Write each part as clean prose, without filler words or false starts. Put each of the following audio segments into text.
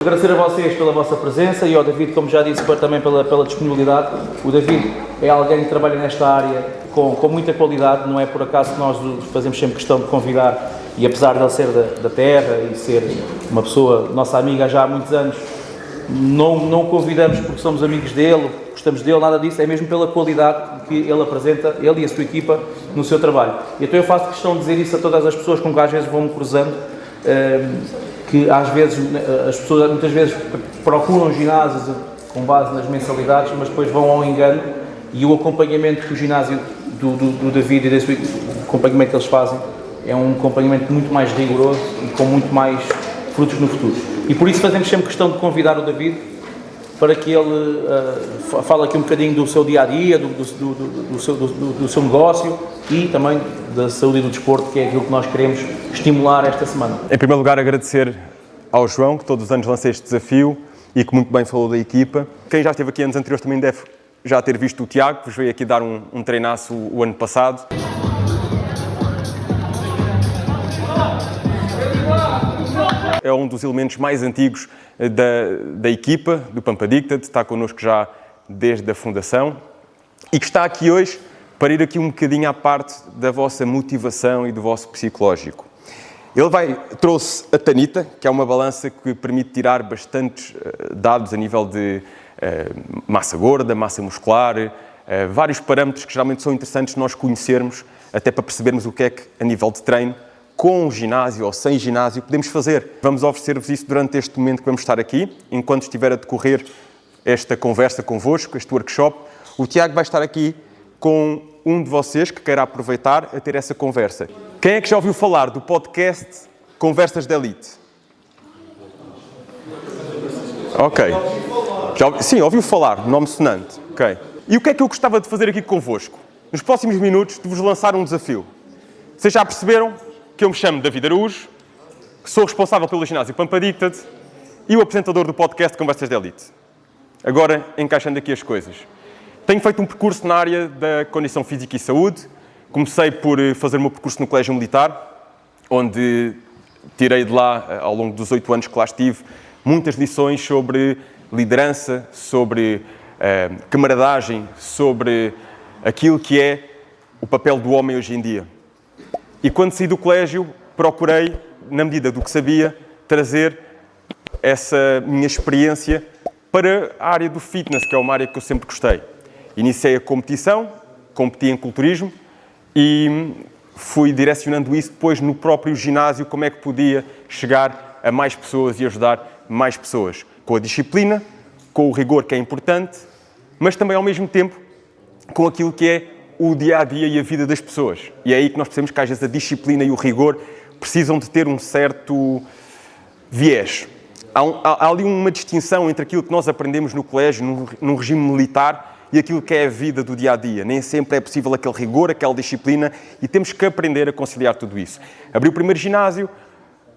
Agradecer a vocês pela vossa presença e ao David, como já disse, também pela disponibilidade. O David é alguém que trabalha nesta área com muita qualidade, não é por acaso que nós fazemos sempre questão de convidar, e apesar de ele ser da terra e ser uma pessoa, nossa amiga já há muitos anos, não o convidamos porque somos amigos dele, gostamos dele, nada disso, é mesmo pela qualidade que ele apresenta, ele e a sua equipa, no seu trabalho. E então eu faço questão de dizer isso a todas as pessoas com que às vezes vão-me cruzando, que às vezes as pessoas muitas vezes procuram ginásios com base nas mensalidades, mas depois vão ao engano, e o acompanhamento que o ginásio do David e o acompanhamento que eles fazem é um acompanhamento muito mais rigoroso e com muito mais frutos no futuro. E por isso fazemos sempre questão de convidar o David para que ele fale aqui um bocadinho do seu dia-a-dia, do seu negócio e também da saúde e do desporto, que é aquilo que nós queremos estimular esta semana. Em primeiro lugar, agradecer ao João, que todos os anos lança este desafio e que muito bem falou da equipa. Quem já esteve aqui anos anteriores também deve já ter visto o Tiago, que vos veio aqui dar um treinaço o ano passado. É um dos elementos mais antigos da equipa, do Pump Addicted, está connosco já desde a fundação e que está aqui hoje para ir aqui um bocadinho à parte da vossa motivação e do vosso psicológico. Ele trouxe a Tanita, que é uma balança que permite tirar bastantes dados a nível de massa gorda, massa muscular, vários parâmetros que geralmente são interessantes nós conhecermos, até para percebermos o que é que, a nível de treino, com o ginásio ou sem ginásio, podemos fazer. Vamos oferecer-vos isso durante este momento que vamos estar aqui, enquanto estiver a decorrer esta conversa convosco, este workshop. O Tiago vai estar aqui com um de vocês que queira aproveitar a ter essa conversa. Quem é que já ouviu falar do podcast Conversas de Elite? Ok. Sim, ouviu falar, nome sonante. Ok. E o que é que eu gostava de fazer aqui convosco? Nos próximos minutos, de vos lançar um desafio. Vocês já perceberam que eu me chamo David Araújo, que sou responsável pelo ginásio Pump Addicted e o apresentador do podcast Conversas de Elite. Agora, encaixando aqui as coisas. Tenho feito um percurso na área da condição física e saúde. Comecei por fazer o meu percurso no Colégio Militar, onde tirei de lá, ao longo dos 8 anos que lá estive, muitas lições sobre liderança, sobre camaradagem, sobre aquilo que é o papel do homem hoje em dia. E quando saí do colégio, procurei, na medida do que sabia, trazer essa minha experiência para a área do fitness, que é uma área que eu sempre gostei. Iniciei a competição, competi em culturismo e fui direcionando isso depois no próprio ginásio, como é que podia chegar a mais pessoas e ajudar mais pessoas. Com a disciplina, com o rigor que é importante, mas também ao mesmo tempo com aquilo que é o dia-a-dia e a vida das pessoas. E é aí que nós percebemos que às vezes a disciplina e o rigor precisam de ter um certo viés. Há ali uma distinção entre aquilo que nós aprendemos no colégio, num regime militar, e aquilo que é a vida do dia-a-dia. Nem sempre é possível aquele rigor, aquela disciplina, e temos que aprender a conciliar tudo isso. Abri o primeiro ginásio,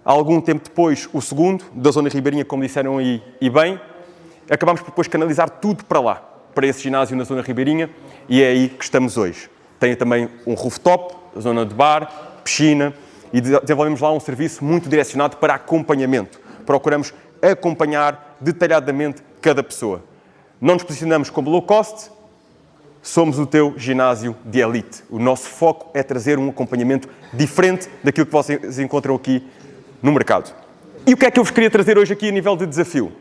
algum tempo depois o segundo, da Zona Ribeirinha, como disseram aí, e bem, acabámos por depois canalizar tudo para lá, para esse ginásio na Zona Ribeirinha, e é aí que estamos hoje. Tem também um rooftop, zona de bar, piscina, e desenvolvemos lá um serviço muito direcionado para acompanhamento. Procuramos acompanhar detalhadamente cada pessoa. Não nos posicionamos como low cost, somos o teu ginásio de elite. O nosso foco é trazer um acompanhamento diferente daquilo que vocês encontram aqui no mercado. E o que é que eu vos queria trazer hoje aqui a nível de desafio?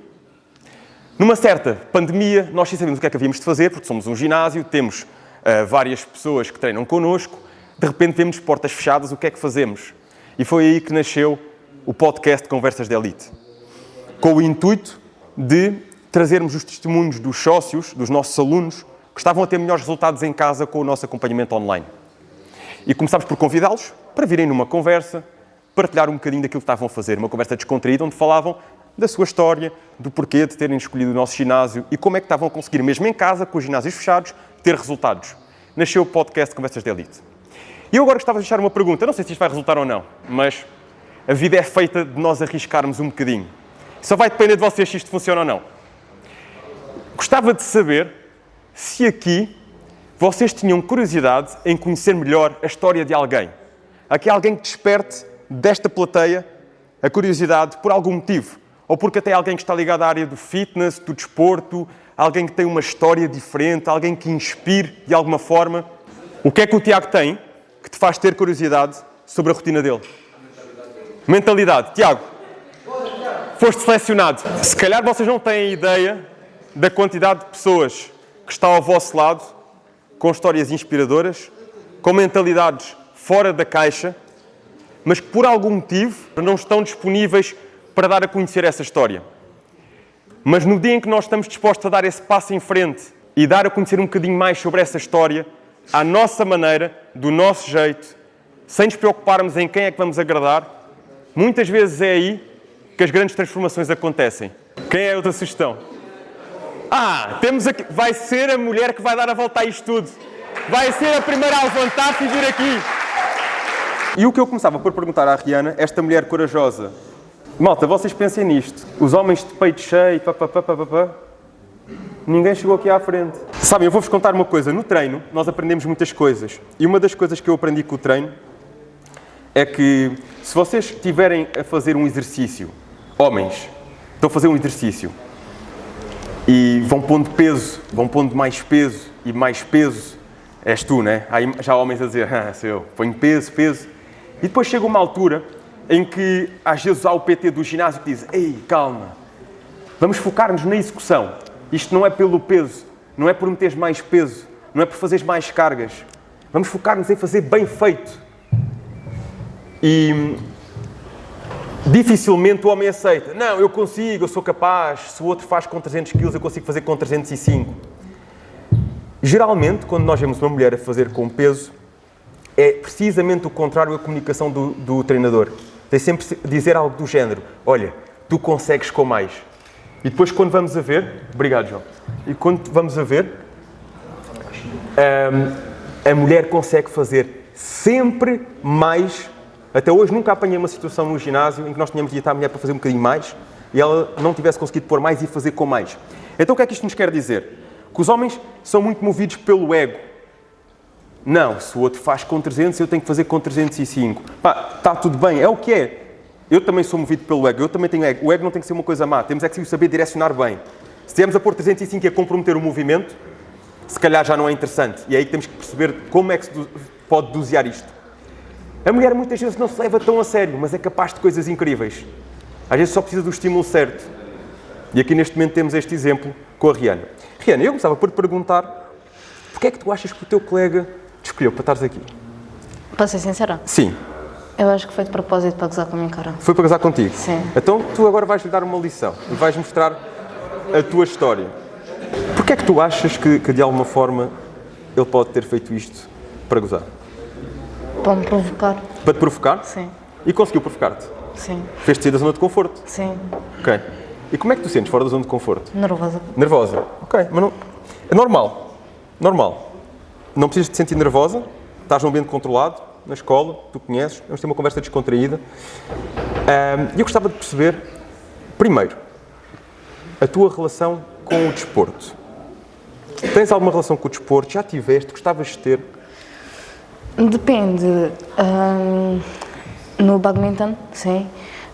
Numa certa pandemia, nós sim sabemos o que é que havíamos de fazer, porque somos um ginásio, temos várias pessoas que treinam connosco, de repente vemos portas fechadas, o que é que fazemos? E foi aí que nasceu o podcast Conversas de Elite, com o intuito de trazermos os testemunhos dos sócios, dos nossos alunos, que estavam a ter melhores resultados em casa com o nosso acompanhamento online. E começámos por convidá-los para virem numa conversa, partilhar um bocadinho daquilo que estavam a fazer, uma conversa descontraída, onde falavam da sua história, do porquê de terem escolhido o nosso ginásio e como é que estavam a conseguir, mesmo em casa, com os ginásios fechados, ter resultados. Nasceu o podcast Conversas de Elite. E eu agora gostava de deixar uma pergunta, não sei se isto vai resultar ou não, mas a vida é feita de nós arriscarmos um bocadinho. Só vai depender de vocês se isto funciona ou não. Gostava de saber se aqui vocês tinham curiosidade em conhecer melhor a história de alguém. Aqui alguém que desperte desta plateia a curiosidade por algum motivo. ou porque até é alguém que está ligado à área do fitness, do desporto, alguém que tem uma história diferente, alguém que inspire de alguma forma. O que é que o Tiago tem que te faz ter curiosidade sobre a rotina dele? Mentalidade. Tiago, foste selecionado. Se calhar vocês não têm ideia da quantidade de pessoas que estão ao vosso lado, com histórias inspiradoras, com mentalidades fora da caixa, mas que por algum motivo não estão disponíveis para dar a conhecer essa história. Mas no dia em que nós estamos dispostos a dar esse passo em frente e dar a conhecer um bocadinho mais sobre essa história, à nossa maneira, do nosso jeito, sem nos preocuparmos em quem é que vamos agradar, muitas vezes é aí que as grandes transformações acontecem. Quem é a outra sugestão? Temos aqui, vai ser a mulher que vai dar a volta a isto tudo. Vai ser a primeira a levantar-se e vir aqui. E o que eu começava por perguntar à Rihanna, esta mulher corajosa. Malta, vocês pensem nisto. Os homens de peito cheio, ninguém chegou aqui à frente. Sabem, eu vou-vos contar uma coisa. No treino, nós aprendemos muitas coisas. E uma das coisas que eu aprendi com o treino é que se vocês estiverem a fazer um exercício, homens, estão a fazer um exercício e vão pondo peso, vão pondo mais peso e mais peso, és tu, né? Há já homens a dizer, sou eu, ponho peso. E depois chega uma altura em que às vezes há o PT do ginásio que diz, ei, calma, vamos focar-nos na execução. Isto não é pelo peso, não é por meteres mais peso, não é por fazeres mais cargas. Vamos focar-nos em fazer bem feito. E dificilmente o homem aceita. Não, eu consigo, eu sou capaz. Se o outro faz com 300 kg, eu consigo fazer com 305. Geralmente, quando nós vemos uma mulher a fazer com peso, é precisamente o contrário à comunicação do treinador. Tem sempre de dizer algo do género. Olha, tu consegues com mais. E depois quando vamos a ver... Obrigado, João. E quando vamos a ver, a mulher consegue fazer sempre mais. Até hoje nunca apanhei uma situação no ginásio em que nós tínhamos de ir à mulher para fazer um bocadinho mais e ela não tivesse conseguido pôr mais e fazer com mais. Então o que é que isto nos quer dizer? Que os homens são muito movidos pelo ego. Não, se o outro faz com 300, eu tenho que fazer com 305. Está tudo bem, é o que é. Eu também sou movido pelo ego, eu também tenho ego. O ego não tem que ser uma coisa má, temos é que saber direcionar bem. Se estivermos a pôr 305 e a comprometer o movimento, se calhar já não é interessante. E é aí que temos que perceber como é que se pode dosear isto. A mulher muitas vezes não se leva tão a sério, mas é capaz de coisas incríveis. Às vezes só precisa do estímulo certo. E aqui neste momento temos este exemplo com a Rihanna. Rihanna, eu começava por te perguntar, porquê é que tu achas que o teu colega te escolheu para estares aqui? Para ser sincera? Sim. Eu acho que foi de propósito para gozar com a minha cara. Foi para casar contigo? Sim. Então tu agora vais-lhe dar uma lição e vais mostrar a tua história. Porquê é que tu achas que de alguma forma ele pode ter feito isto para gozar? Para me provocar. Para te provocar? Sim. E conseguiu provocar-te? Sim. Fez-te sair da zona de conforto? Sim. Ok. E como é que tu sentes fora da zona de conforto? Nervosa. Nervosa? Ok. Mas não... É normal. Normal. Não precisas te sentir nervosa. Estás num ambiente controlado, na escola, tu conheces. Vamos ter uma conversa descontraída. E eu gostava de perceber, primeiro, a tua relação com o desporto. Tens alguma relação com o desporto? Já tiveste? Gostavas de ter? Depende. No badminton, sim.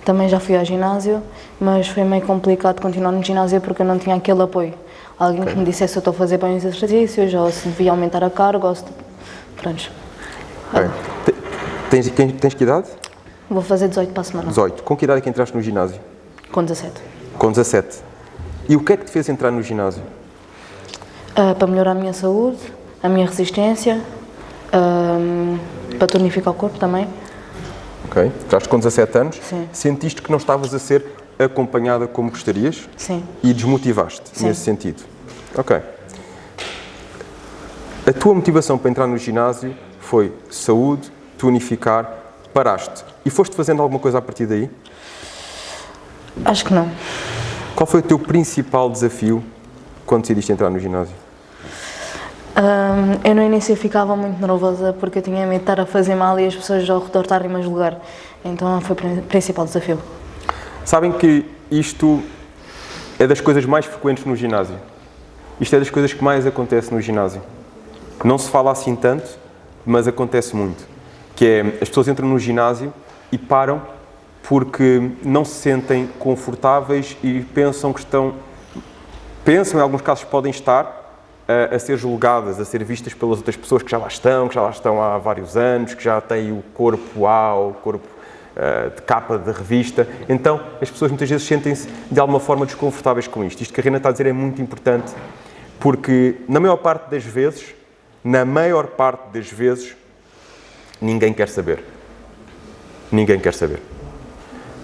Também já fui ao ginásio, mas foi meio complicado continuar no ginásio porque eu não tinha aquele apoio. Alguém que me dissesse se eu estou a fazer bem os exercícios, ou se devia aumentar a carga, ou se... Pronto. Okay. Tens que idade? Vou fazer 18 para a semana. 18. Com que idade é que entraste no ginásio? Com 17. Com 17. E o que é que te fez entrar no ginásio? Para melhorar a minha saúde, a minha resistência, para tonificar o corpo também. Ok. Entraste com 17 anos. Sim. Sentiste que não estavas a ser acompanhada como gostarias? Sim. E desmotivaste Sim. nesse sentido? Ok. A tua motivação para entrar no ginásio foi saúde, tonificar, paraste. E foste fazendo alguma coisa a partir daí? Acho que não. Qual foi o teu principal desafio quando decidiste entrar no ginásio? Eu no início ficava muito nervosa porque eu tinha medo de estar a fazer mal e as pessoas ao redor estarem-me a julgar. Então foi o principal desafio. Sabem que isto é das coisas mais frequentes no ginásio. Isto é das coisas que mais acontece no ginásio. Não se fala assim tanto, mas acontece muito. Que é, as pessoas entram no ginásio e param porque não se sentem confortáveis e pensam em alguns casos podem estar a ser julgadas, a ser vistas pelas outras pessoas que já lá estão há vários anos, que já têm o corpo o corpo de capa de revista. Então, as pessoas muitas vezes sentem-se de alguma forma desconfortáveis com isto. Isto que a Rihanna está a dizer é muito importante, porque na maior parte das vezes, ninguém quer saber. Ninguém quer saber.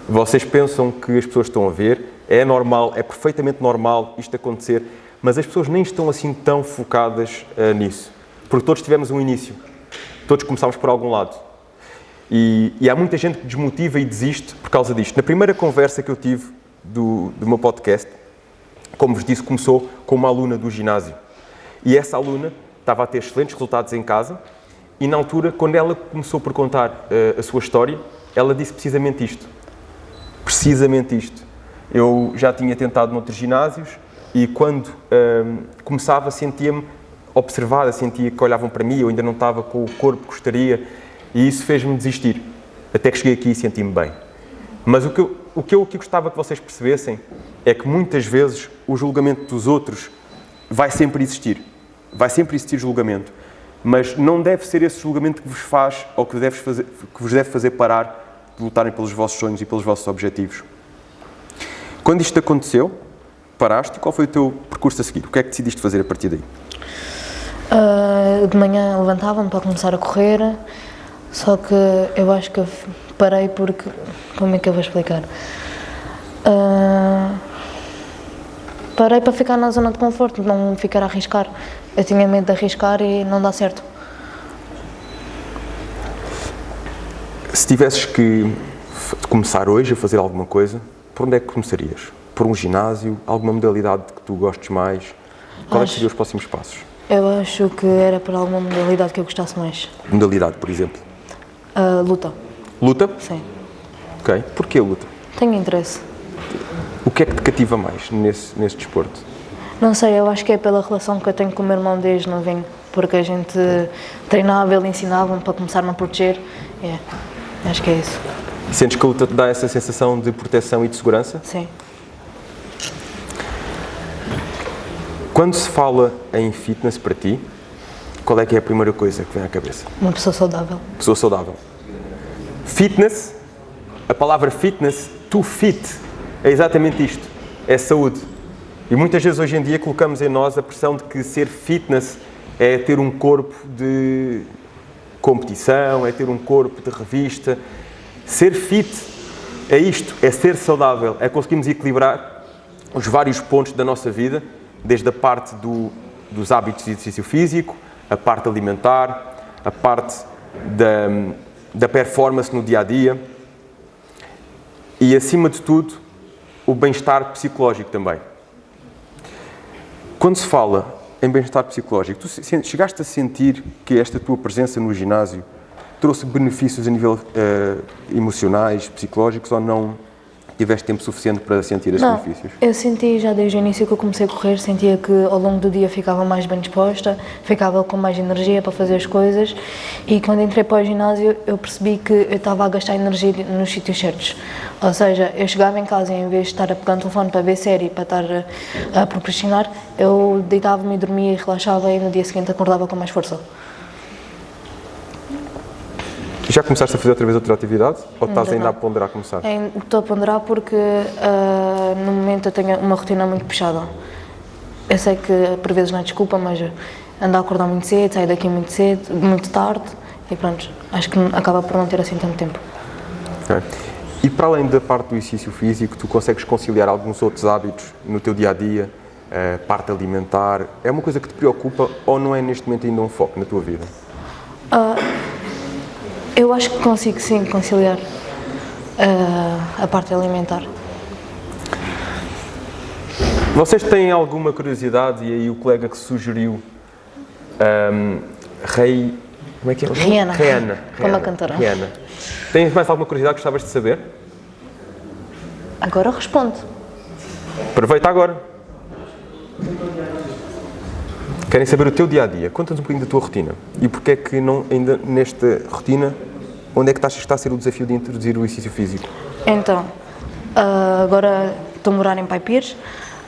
Vocês pensam que as pessoas estão a ver, é normal, é perfeitamente normal isto acontecer, mas as pessoas nem estão assim tão focadas nisso. Porque todos tivemos um início. Todos começámos por algum lado. E há muita gente que desmotiva e desiste por causa disto. Na primeira conversa que eu tive do meu podcast, como vos disse, começou com uma aluna do ginásio. E essa aluna estava a ter excelentes resultados em casa e, na altura, quando ela começou por contar a sua história, ela disse precisamente isto. Precisamente isto. Eu já tinha tentado noutros ginásios e quando começava sentia-me observada, sentia que olhavam para mim, eu ainda não estava com o corpo que gostaria e isso fez-me desistir. Até que cheguei aqui e senti-me bem. Mas o que eu gostava que vocês percebessem é que muitas vezes o julgamento dos outros vai sempre existir. Vai sempre existir julgamento. Mas não deve ser esse julgamento que vos faz ou que vos deve fazer parar de lutarem pelos vossos sonhos e pelos vossos objetivos. Quando isto aconteceu, paraste e qual foi o teu percurso a seguir? O que é que decidiste fazer a partir daí? De manhã levantava-me para começar a correr, só que eu acho que eu parei porque... Como é que eu vou explicar? Parei para ficar na zona de conforto, não ficar a arriscar. Eu tinha medo de arriscar e não dá certo. Se tivesses que começar hoje a fazer alguma coisa, por onde é que começarias? Por um ginásio? Alguma modalidade que tu gostes mais? Qual é que seriam os próximos passos? Eu acho que era por alguma modalidade que eu gostasse mais. Modalidade, por exemplo? Luta. Luta? Sim. Ok. Porquê luta? Tenho interesse. O que é que te cativa mais nesse desporto? Não sei, eu acho que é pela relação que eu tenho com o meu irmão desde novinho. Porque a gente treinava, ele ensinava-me para começar-me a proteger. Acho que é isso. Sentes que a luta te dá essa sensação de proteção e de segurança? Sim. Quando se fala em fitness para ti, qual é que é a primeira coisa que vem à cabeça? Uma pessoa saudável. Pessoa saudável. Fitness, a palavra fitness, to fit, é exatamente isto, é saúde. E muitas vezes hoje em dia colocamos em nós a pressão de que ser fitness é ter um corpo de competição, é ter um corpo de revista. Ser fit é isto, é ser saudável, é conseguirmos equilibrar os vários pontos da nossa vida, desde a parte dos hábitos de exercício físico, a parte alimentar, a parte da performance no dia-a-dia e, acima de tudo, o bem-estar psicológico também. Quando se fala em bem-estar psicológico, tu chegaste a sentir que esta tua presença no ginásio trouxe benefícios a nível emocionais, psicológicos, ou não tiveste tempo suficiente para sentir esses benefícios? Eu senti já desde o início que eu comecei a correr, sentia que ao longo do dia ficava mais bem disposta, ficava com mais energia para fazer as coisas e quando entrei para o ginásio eu percebi que eu estava a gastar energia nos sítios certos. Ou seja, eu chegava em casa e em vez de estar a pegar o telefone para ver série, para estar a procrastinar, eu deitava-me e dormia e relaxava e no dia seguinte acordava com mais força. Já começaste a fazer outra vez outra atividade? Ou estás ainda a ponderar a começar? Estou a ponderar porque no momento eu tenho uma rotina muito puxada. Eu sei que por vezes não é desculpa, mas ando a acordar muito cedo, saio daqui muito cedo, muito tarde e pronto, acho que acaba por não ter assim tanto tempo. Okay. E para além da parte do exercício físico, tu consegues conciliar alguns outros hábitos no teu dia-a-dia, parte alimentar? É uma coisa que te preocupa ou não é neste momento ainda um foco na tua vida? Eu acho que consigo sim conciliar a parte alimentar. Vocês têm alguma curiosidade, e aí o colega que sugeriu, como é que é? Rihanna, como a cantora. Rihanna. Tens mais alguma curiosidade que gostavas de saber? Agora respondo. Aproveita agora. Querem saber o teu dia-a-dia. Conta-nos um bocadinho da tua rotina. E porque é que não, ainda nesta rotina, onde é que achas que está a ser o desafio de introduzir o exercício físico? Então, agora estou a morar em Pai Pires,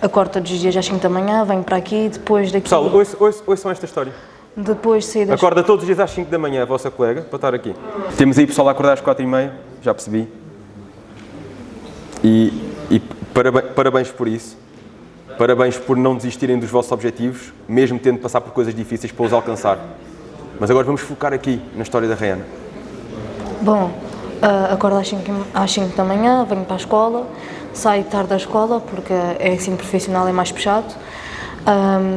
acordo todos os dias às 5 da manhã, venho para aqui, depois daqui... Pessoal, ouçam esta história. Depois de sair da Acorda todos os dias às 5 da manhã, a vossa colega, para estar aqui. Temos aí pessoal a acordar às 4h30, já percebi. E parabéns por isso. Parabéns por não desistirem dos vossos objetivos, mesmo tendo de passar por coisas difíceis para os alcançar. Mas agora vamos focar aqui na história da Rayana. Bom, acordo às 5 da manhã, venho para a escola, saio tarde da escola porque é ensino profissional, é mais puxado.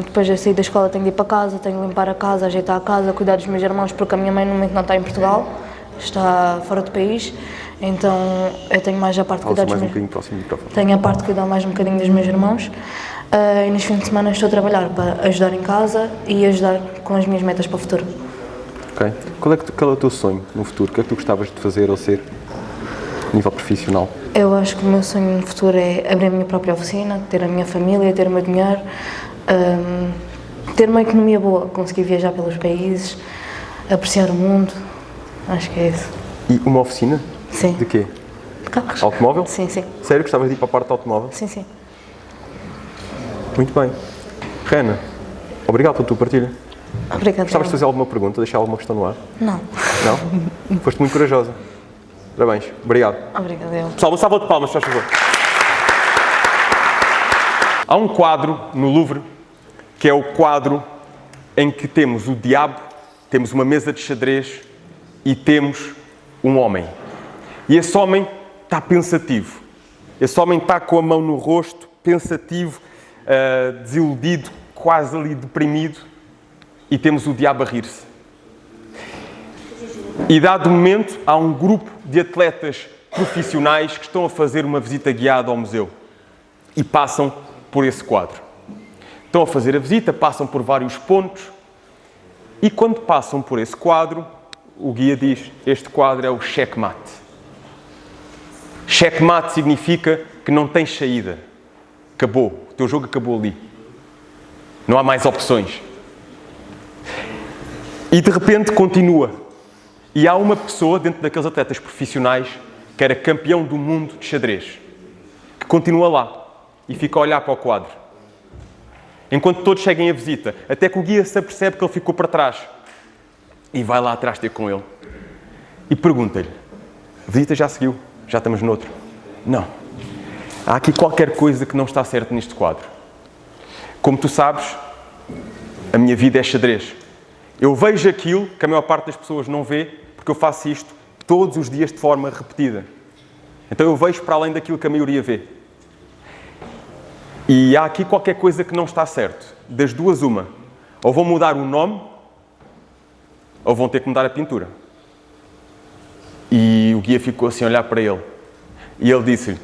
Depois de sair da escola tenho de ir para casa, tenho de limpar a casa, ajeitar a casa, cuidar dos meus irmãos porque a minha mãe no momento não está em Portugal, está fora do país, então eu tenho mais a parte de cuidar dos meus... Tenho a parte de cuidar mais um bocadinho dos meus irmãos e nos fins de semana estou a trabalhar para ajudar em casa e ajudar com as minhas metas para o futuro. Ok. Qual é o teu sonho no futuro? O que é que tu gostavas de fazer ou ser a nível profissional? Eu acho que o meu sonho no futuro é abrir a minha própria oficina, ter a minha família, ter o meu dinheiro, ter uma economia boa, conseguir viajar pelos países, apreciar o mundo, acho que é isso. E uma oficina? Sim. De quê? De carros. Automóvel? Sim, sim. Sério, gostavas de ir para a parte do automóvel? Sim, sim. Muito bem. Rayana, obrigado pela tua partilha. Obrigada. Gostavas de fazer alguma pergunta, deixar alguma questão no ar? Não. Não? Foste muito corajosa. Parabéns. Obrigado. Obrigada, eu. Pessoal, uma salva de palmas, faz favor. Há um quadro no Louvre, que é o quadro em que temos o diabo, temos uma mesa de xadrez e temos um homem. E esse homem está pensativo. Esse homem está com a mão no rosto, pensativo, desiludido, quase ali deprimido. E temos o diabo a rir-se. E dado momento, há um grupo de atletas profissionais que estão a fazer uma visita guiada ao museu. E passam por esse quadro. Estão a fazer a visita, passam por vários pontos. E quando passam por esse quadro, o guia diz, este quadro é o checkmate. Checkmate significa que não tens saída. Acabou. O teu jogo acabou ali. Não há mais opções. E de repente continua. E há uma pessoa dentro daqueles atletas profissionais que era campeão do mundo de xadrez, que continua lá e fica a olhar para o quadro. Enquanto todos seguem a visita, até que o guia se apercebe que ele ficou para trás e vai lá atrás ter com ele. E pergunta-lhe, a visita já seguiu? Já estamos noutro? Não. Há aqui qualquer coisa que não está certo neste quadro. Como tu sabes, a minha vida é xadrez. Eu vejo aquilo que a maior parte das pessoas não vê, porque eu faço isto todos os dias de forma repetida. Então eu vejo para além daquilo que a maioria vê. E há aqui qualquer coisa que não está certo. Das duas, uma. Ou vão mudar o nome, ou vão ter que mudar a pintura. E o guia ficou assim a olhar para ele. E ele disse-lhe,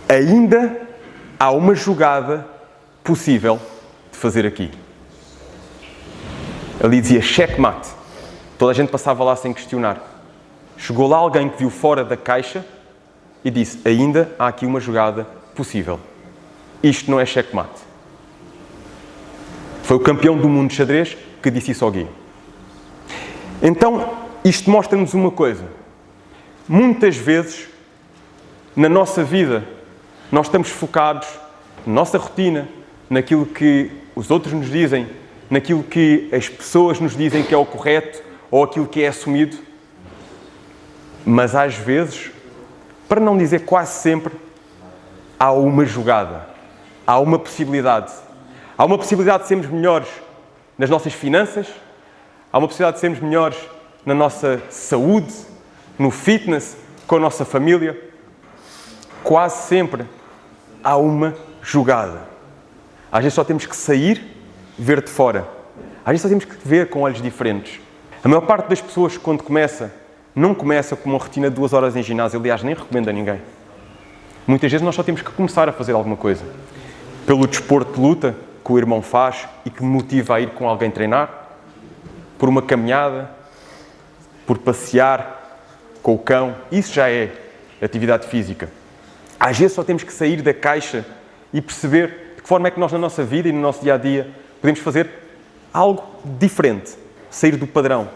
ainda há uma jogada possível de fazer aqui. Ali dizia checkmate. Toda a gente passava lá sem questionar. Chegou lá alguém que viu fora da caixa e disse, ainda há aqui uma jogada possível. Isto não é checkmate. Foi o campeão do mundo de xadrez que disse isso ao guia. Então, isto mostra-nos uma coisa. Muitas vezes, na nossa vida, nós estamos focados na nossa rotina, naquilo que os outros nos dizem, naquilo que as pessoas nos dizem que é o correto ou aquilo que é assumido. Mas às vezes, para não dizer quase sempre, há uma jogada, há uma possibilidade. Há uma possibilidade de sermos melhores nas nossas finanças, há uma possibilidade de sermos melhores na nossa saúde, no fitness, com a nossa família. Quase sempre há uma jogada. Às vezes só temos que sair, ver de fora. Às vezes só temos que ver com olhos diferentes. A maior parte das pessoas, quando começa, não começa com uma rotina de 2 horas em ginásio. Aliás, nem recomendo a ninguém. Muitas vezes nós só temos que começar a fazer alguma coisa. Pelo desporto de luta que o irmão faz e que me motiva a ir com alguém treinar, por uma caminhada, por passear com o cão. Isso já é atividade física. Às vezes só temos que sair da caixa e perceber de que forma é que nós na nossa vida e no nosso dia-a-dia podemos fazer algo diferente, sair do padrão.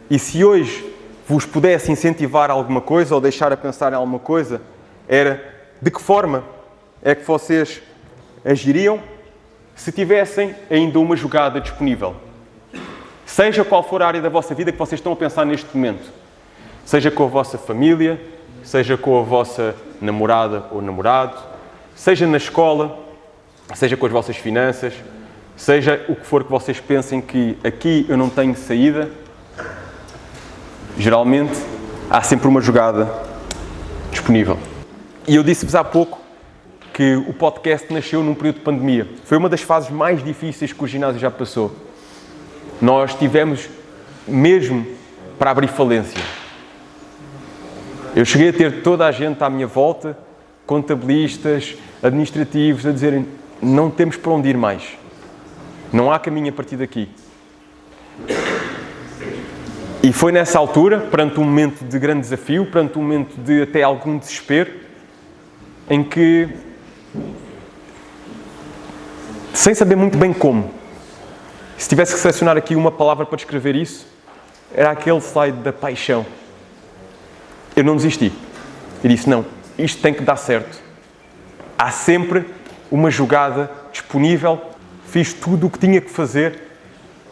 E se hoje vos pudesse incentivar a alguma coisa ou deixar a pensar em alguma coisa, era de que forma é que vocês agiriam se tivessem ainda uma jogada disponível. Seja qual for a área da vossa vida que vocês estão a pensar neste momento. Seja com a vossa família, seja com a vossa namorada ou namorado, seja na escola, seja com as vossas finanças, seja o que for que vocês pensem que aqui eu não tenho saída, geralmente há sempre uma jogada disponível. E eu disse-vos há pouco que o podcast nasceu num período de pandemia. Foi uma das fases mais difíceis que o ginásio já passou. Nós tivemos mesmo para abrir falência. Eu cheguei a ter toda a gente à minha volta, contabilistas, administrativos, a dizerem: não temos para onde ir mais. Não há caminho a partir daqui. E foi nessa altura, perante um momento de grande desafio, perante um momento de até algum desespero, em que, sem saber muito bem como, se tivesse que selecionar aqui uma palavra para descrever isso, era aquele slide da paixão. Eu não desisti. Eu disse: não, isto tem que dar certo. Há sempre uma jogada disponível. Fiz tudo o que tinha que fazer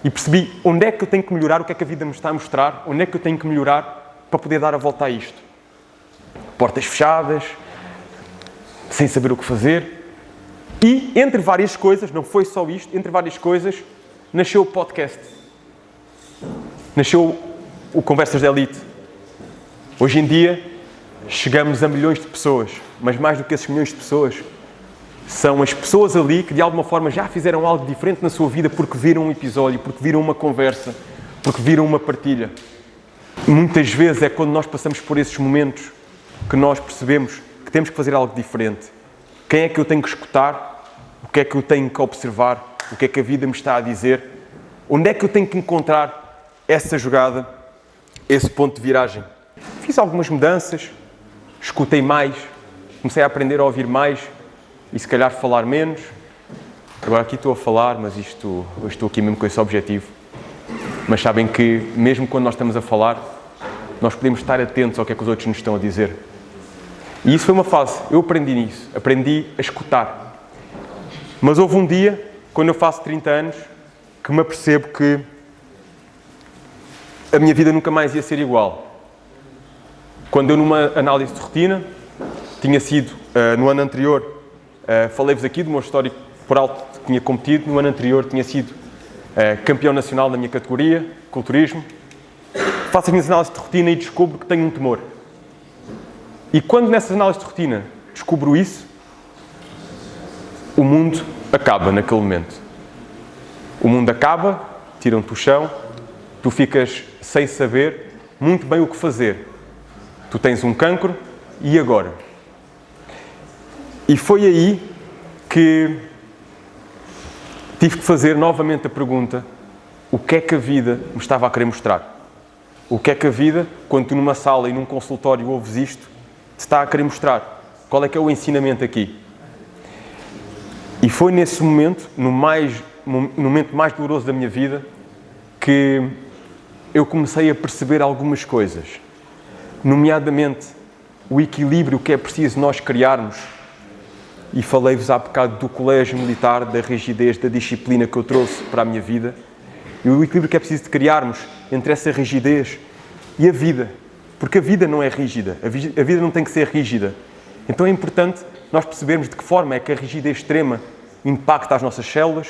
e percebi onde é que eu tenho que melhorar, o que é que a vida me está a mostrar, onde é que eu tenho que melhorar para poder dar a volta a isto. Portas fechadas, sem saber o que fazer. E, entre várias coisas, não foi só isto, entre várias coisas, nasceu o podcast. Nasceu o Conversas de Elite. Hoje em dia, chegamos a milhões de pessoas, mas mais do que esses milhões de pessoas, são as pessoas ali que de alguma forma já fizeram algo diferente na sua vida porque viram um episódio, porque viram uma conversa, porque viram uma partilha. Muitas vezes é quando nós passamos por esses momentos que nós percebemos que temos que fazer algo diferente. Quem é que eu tenho que escutar? O que é que eu tenho que observar? O que é que a vida me está a dizer? Onde é que eu tenho que encontrar essa jogada, esse ponto de viragem? Fiz algumas mudanças, escutei mais, comecei a aprender a ouvir mais e se calhar falar menos. Agora aqui estou a falar, mas eu estou aqui mesmo com esse objetivo. Mas sabem que mesmo quando nós estamos a falar, nós podemos estar atentos ao que é que os outros nos estão a dizer. E isso foi uma fase. Eu aprendi nisso. Aprendi a escutar. Mas houve um dia, quando eu faço 30 anos, que me apercebo que a minha vida nunca mais ia ser igual. Quando eu, numa análise de rotina, tinha sido, no ano anterior, falei-vos aqui do meu histórico por alto que tinha competido, no ano anterior tinha sido campeão nacional da minha categoria, culturismo. Faço as minhas análises de rotina e descubro que tenho um tumor. E quando nessas análises de rotina descubro isso, o mundo acaba naquele momento. O mundo acaba, tiram-te o chão, tu ficas sem saber muito bem o que fazer. Tu tens um cancro, e agora? E foi aí que tive que fazer novamente a pergunta: o que é que a vida me estava a querer mostrar? O que é que a vida, quando tu numa sala e num consultório ouves isto, te está a querer mostrar? Qual é que é o ensinamento aqui? E foi nesse momento, no momento mais doloroso da minha vida, que eu comecei a perceber algumas coisas. Nomeadamente, o equilíbrio que é preciso nós criarmos. E falei-vos há bocado do colégio militar, da rigidez, da disciplina que eu trouxe para a minha vida. E o equilíbrio que é preciso de criarmos entre essa rigidez e a vida. Porque a vida não é rígida. A vida não tem que ser rígida. Então é importante nós percebermos de que forma é que a rigidez extrema impacta as nossas células,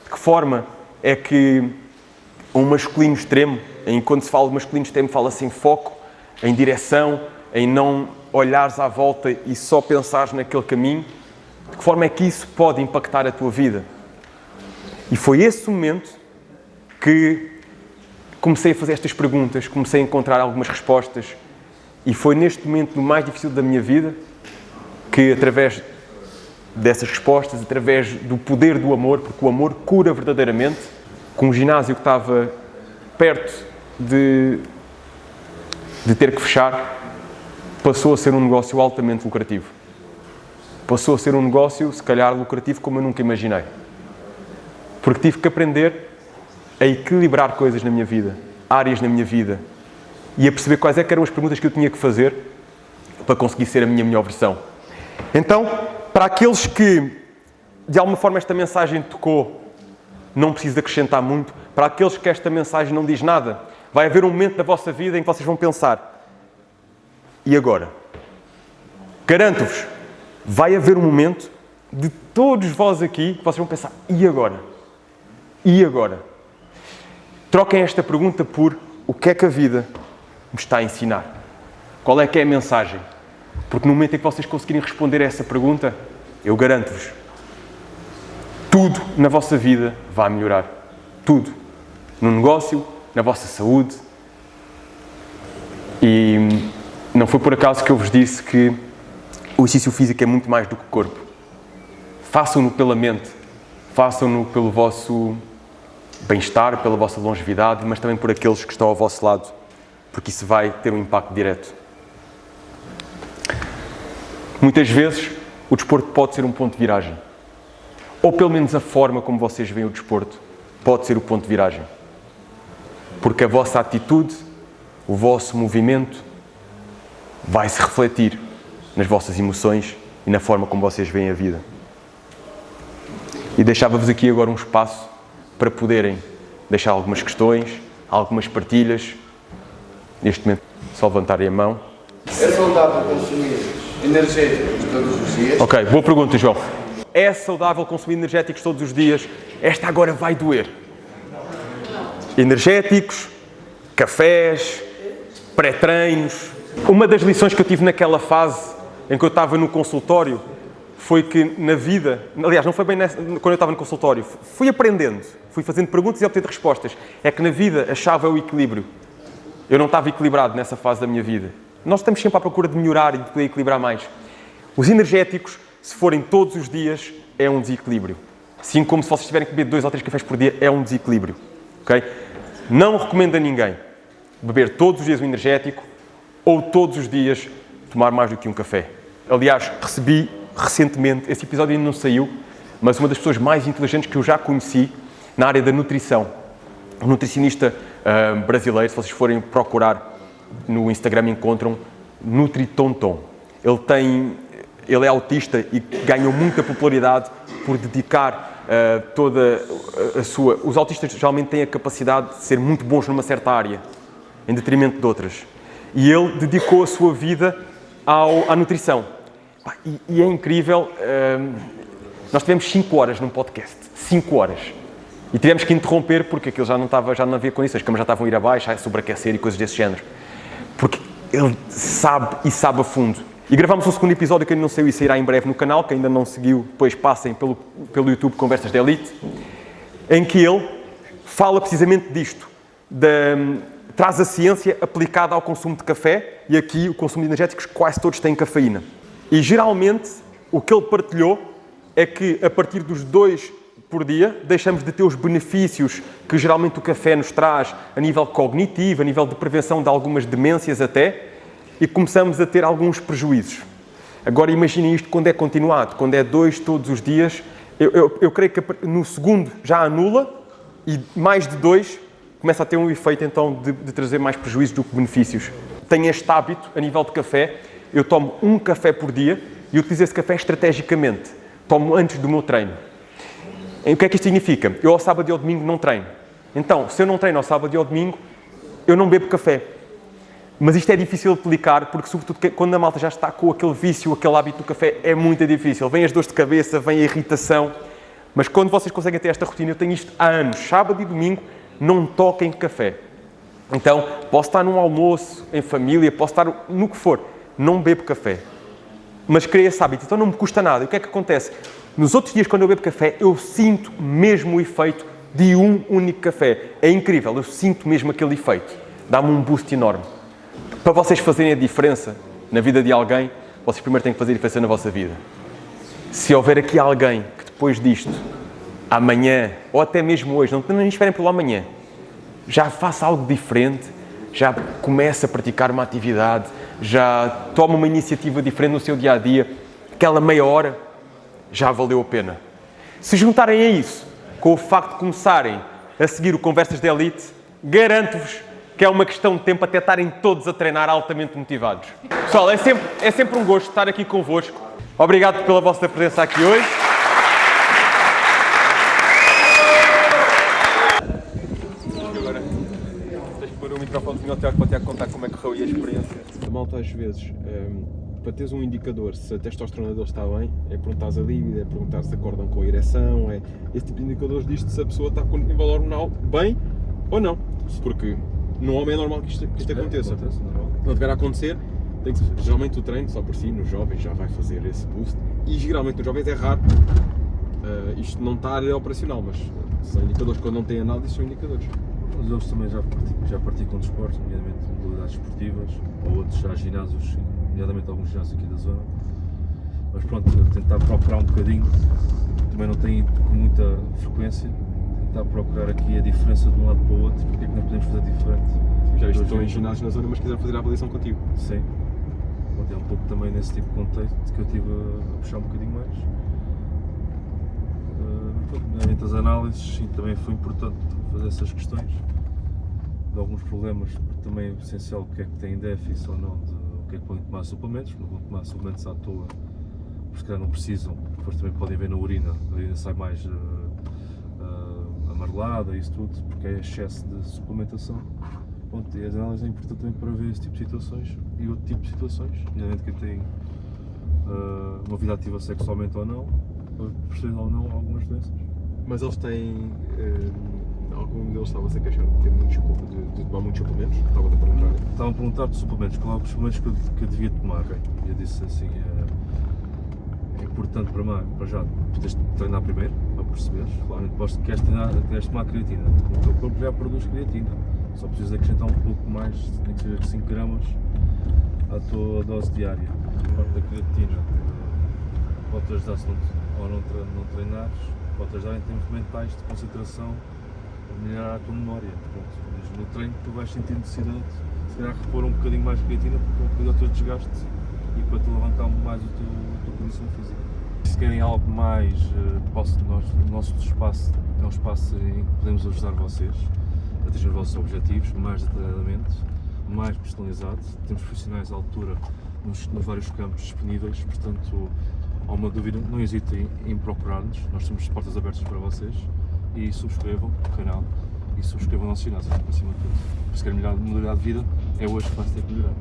de que forma é que um masculino extremo, quando se fala de masculino extremo, fala-se em foco, em direção, em não olhares à volta e só pensares naquele caminho. De que forma é que isso pode impactar a tua vida? E foi esse momento que comecei a fazer estas perguntas, comecei a encontrar algumas respostas, e foi neste momento, no mais difícil da minha vida, que através dessas respostas, através do poder do amor, porque o amor cura verdadeiramente, com um ginásio que estava perto de ter que fechar, passou a ser um negócio altamente lucrativo. Passou a ser um negócio, se calhar, lucrativo como eu nunca imaginei. Porque tive que aprender a equilibrar coisas na minha vida, áreas na minha vida, e a perceber quais é que eram as perguntas que eu tinha que fazer para conseguir ser a minha melhor versão. Então, para aqueles que, de alguma forma, esta mensagem tocou, não preciso acrescentar muito. Para aqueles que esta mensagem não diz nada, vai haver um momento da vossa vida em que vocês vão pensar: e agora? Garanto-vos, vai haver um momento de todos vós aqui que vocês vão pensar: e agora? E agora? Troquem esta pergunta por: o que é que a vida me está a ensinar? Qual é que é a mensagem? Porque no momento em que vocês conseguirem responder a essa pergunta, eu garanto-vos, tudo na vossa vida vai melhorar. Tudo. No negócio, na vossa saúde. E não foi por acaso que eu vos disse que o exercício físico é muito mais do que o corpo. Façam-no pela mente. Façam-no pelo vosso bem-estar, pela vossa longevidade, mas também por aqueles que estão ao vosso lado, porque isso vai ter um impacto direto. Muitas vezes, o desporto pode ser um ponto de viragem. Ou pelo menos a forma como vocês veem o desporto pode ser o ponto de viragem. Porque a vossa atitude, o vosso movimento, vai se refletir nas vossas emoções e na forma como vocês veem a vida. E deixava-vos aqui agora um espaço para poderem deixar algumas questões, algumas partilhas. Neste momento, só levantarem a mão. É saudável consumir energéticos todos os dias? Ok, boa pergunta, João. É saudável consumir energéticos todos os dias? Esta agora vai doer. Energéticos, cafés, pré-treinos. Uma das lições que eu tive naquela fase em que eu estava no consultório foi que na vida, aliás, não foi bem quando eu estava no consultório, fui aprendendo, fui fazendo perguntas e obtendo respostas. É que na vida achava o equilíbrio. Eu não estava equilibrado nessa fase da minha vida. Nós estamos sempre à procura de melhorar e de poder equilibrar mais. Os energéticos, se forem todos os dias, é um desequilíbrio. Assim como se vocês tiverem que beber 2 ou 3 cafés por dia, é um desequilíbrio. Okay? Não recomendo a ninguém beber todos os dias um energético ou todos os dias tomar mais do que um café. Aliás, recebi recentemente, esse episódio ainda não saiu, mas uma das pessoas mais inteligentes que eu já conheci na área da nutrição. Um nutricionista brasileiro, se vocês forem procurar no Instagram, encontram Nutritonton. Ele é autista e ganhou muita popularidade por dedicar toda a sua... Os autistas geralmente têm a capacidade de ser muito bons numa certa área, em detrimento de outras. E ele dedicou a sua vida à nutrição. E é incrível, nós tivemos 5 horas num podcast, 5 horas. E tivemos que interromper porque aquilo já não havia condições, as câmaras já estavam a ir abaixo, a sobreaquecer e coisas desse género. Porque ele sabe a fundo. E gravámos um segundo episódio que ainda não saiu e sairá em breve no canal, que ainda não seguiu, depois passem pelo YouTube Conversas de Elite, em que ele fala precisamente disto, traz a ciência aplicada ao consumo de café, e aqui o consumo de energéticos quase todos têm cafeína. E geralmente o que ele partilhou é que a partir dos 2 por dia deixamos de ter os benefícios que geralmente o café nos traz a nível cognitivo, a nível de prevenção de algumas demências até, e começamos a ter alguns prejuízos. Agora imaginem isto quando é continuado, quando é 2 todos os dias, eu creio que no segundo já anula e mais de 2 começa a ter um efeito então de trazer mais prejuízos do que benefícios. Tenho este hábito a nível de café, eu tomo um café por dia e utilizo esse café estrategicamente. Tomo antes do meu treino. E o que é que isto significa? Eu ao sábado e ao domingo não treino. Então, se eu não treino ao sábado e ao domingo, eu não bebo café. Mas isto é difícil de aplicar, porque sobretudo quando a malta já está com aquele vício, aquele hábito do café, é muito difícil. Vêm as dores de cabeça, vem a irritação. Mas quando vocês conseguem ter esta rotina, eu tenho isto há anos. Sábado e domingo, não toquem café. Então, posso estar num almoço, em família, posso estar no que for. Não bebo café. Mas criei esse hábito, então não me custa nada. E o que é que acontece? Nos outros dias, quando eu bebo café, eu sinto mesmo o efeito de um único café. É incrível, eu sinto mesmo aquele efeito. Dá-me um boost enorme. Para vocês fazerem a diferença na vida de alguém, vocês primeiro têm que fazer a diferença na vossa vida. Se houver aqui alguém que depois disto, amanhã, ou até mesmo hoje, não esperem pelo amanhã, já faça algo diferente, já comece a praticar uma atividade, já toma uma iniciativa diferente no seu dia-a-dia, aquela meia hora já valeu a pena. Se juntarem a isso com o facto de começarem a seguir o Conversas de Elite, garanto-vos que é uma questão de tempo até estarem todos a treinar altamente motivados. Pessoal, é sempre um gosto estar aqui convosco. Obrigado pela vossa presença aqui hoje. Agora, tens que pôr o microfonezinho ao Tiago para o Tiago contar como é que correu a experiência. A malta às vezes, para teres um indicador se a testosterona deles está bem, é perguntares a líbido, é perguntar se acordam com a ereção, esse tipo de indicadores diz-te se a pessoa está com o nível hormonal bem ou não. Porque no homem é normal que isto aconteça. Não deverá acontecer, geralmente o treino só por si, nos jovens já vai fazer esse boost, e geralmente nos jovens é raro isto não estar operacional, mas são indicadores, quando não têm análise, são indicadores. Os outros também já praticam desportos, nomeadamente modalidades esportivas, ou outros já ginásios, nomeadamente alguns ginásios aqui da zona. Mas pronto, tentar procurar um bocadinho, também não tem com muita frequência, tentar procurar aqui a diferença de um lado para o outro, porque é que nós podemos fazer diferente. Já estou em ginásios na zona, mas quiser fazer a avaliação contigo. Sim, pronto, é um pouco também nesse tipo de contexto que eu estive a puxar um bocadinho mais. Entre as análises, sim, também foi importante fazer essas questões de alguns problemas, porque também é essencial o que é que tem déficit ou não, o que é que podem tomar suplementos, não vão tomar suplementos à toa, porque se calhar não precisam, depois também podem ver na urina, a urina sai mais amarelada e isso tudo, porque é excesso de suplementação. Pronto, e as análises é importante também para ver esse tipo de situações e outro tipo de situações, nomeadamente quem tem uma vida ativa sexualmente ou não, para perceber ou não algumas doenças. Mas eles têm. Algum deles estava-se a queixar de ter de tomar muitos suplementos? Estava-te a perguntar. Estavam a perguntar de suplementos, qual é os suplementos que eu devia tomar. Okay. E eu disse assim: é importante para já poderes treinar primeiro, para perceberes. Claro, depois queres tomar creatina. O teu corpo já produz creatina, só precisas acrescentar um pouco mais, nem que seja 5 gramas, à tua dose diária. A parte da creatina pode-te ajudar se não treinares. Pode ajudar em termos mentais de concentração, a melhorar a tua memória. Pronto, mas no treino tu vais sentir necessidade de se calhar repor um bocadinho mais de creatina para o teu desgaste e para te levantar mais a tua condição física. Se querem algo mais, o nosso espaço é um espaço em que podemos ajudar vocês a atingir os vossos objetivos mais detalhadamente, mais personalizado. Temos profissionais à altura nos vários campos disponíveis, portanto, há uma dúvida, não hesitem em procurar-nos, nós temos portas abertas para vocês e subscrevam o canal e subscrevam o nosso ginásio, acima de tudo. Se querem melhorar a modalidade de vida, é hoje que vai ter que melhorar.